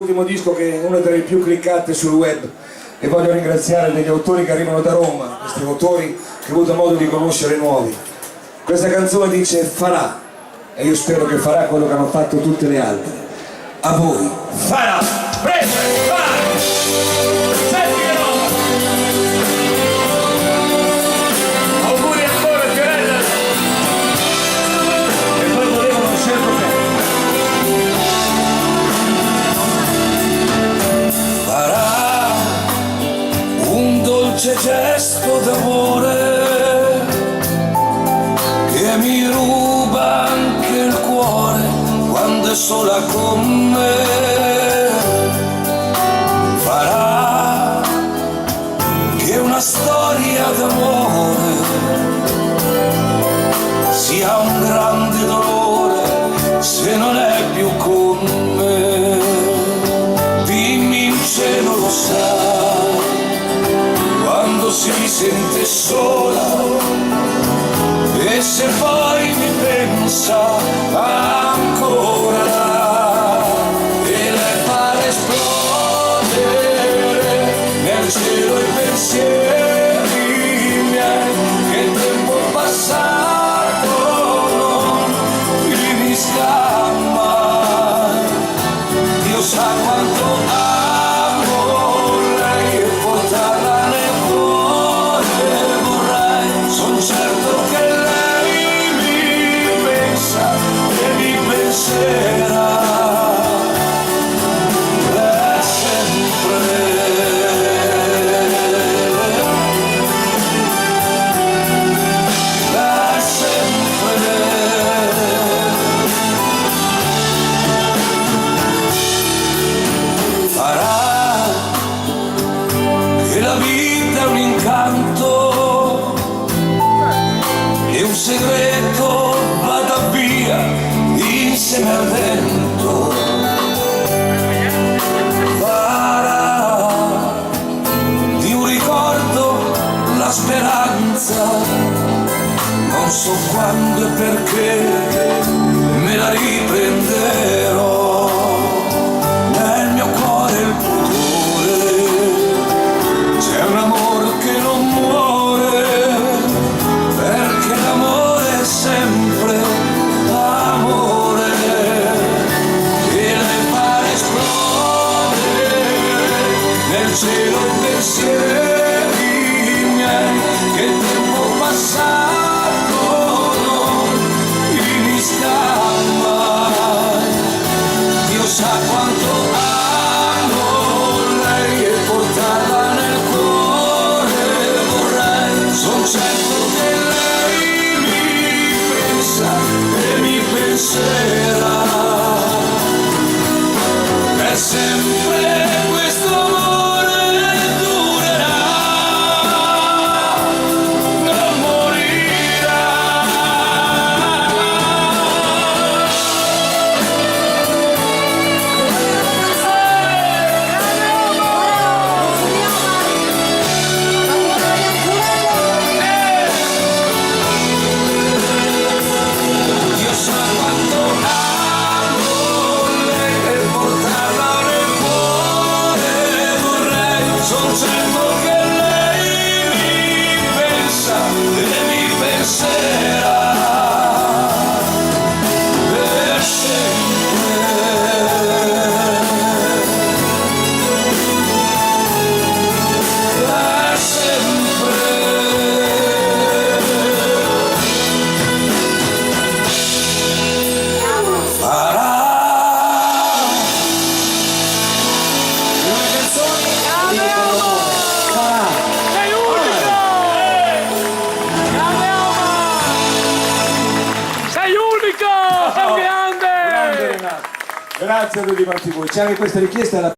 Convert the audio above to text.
L'ultimo disco che è una delle più cliccate sul web, e voglio ringraziare degli autori che arrivano da Roma, questi autori che ho avuto modo di conoscere nuovi. Questa canzone dice farà, e io spero che farà quello che hanno fatto tutte le altre. A voi, farà! Prego, vai! Senti che no! Auguri ancora, Fiorella! E poi volevano scelto te. Farà un dolce gesto d'amore che mi ruba anche il cuore quando è sola con me. Farà che una storia d'amore sia un grande dolore se non è più con me. Dimmi in cielo, lo sai, quando si sente sola, e se poi mi pensa ancora, e lei fa esplodere nel cielo i pensieri miei, che il tempo passato non finisca mai. Dio sa quanto amo lei e portarla nel cuore vorrei. Son certo che lei mi pensa e mi penserà per sempre. Per sempre. Farà che la vita è un incanto e un segreto vada via insieme al vento. Farà di un ricordo la speranza, non so quando e perché me la riprenderò. Nel mio cuore il pudore, c'è un amor che non muore, perché l'amore è sempre amore. E lei fa esplodere nel cielo i pensieri miei, che il tempo passato non finisca mai. Dio sa quanto amo lei e portarla nel cuore vorrei. Son certo che lei mi pensa e mi penserà per sempre. Questo amore durerà, non morirà. Dio sa quanto amo lei e portarla nel cuore vorrei. Son certo che lei mi pensa e mi penserà per sempre. Per sempre. Farà una canzone che dicono farà. Sei unico! Sei unico! Sei un grande! Grande Renato. Grazie a tutti quanti voi. C'è anche questa richiesta alla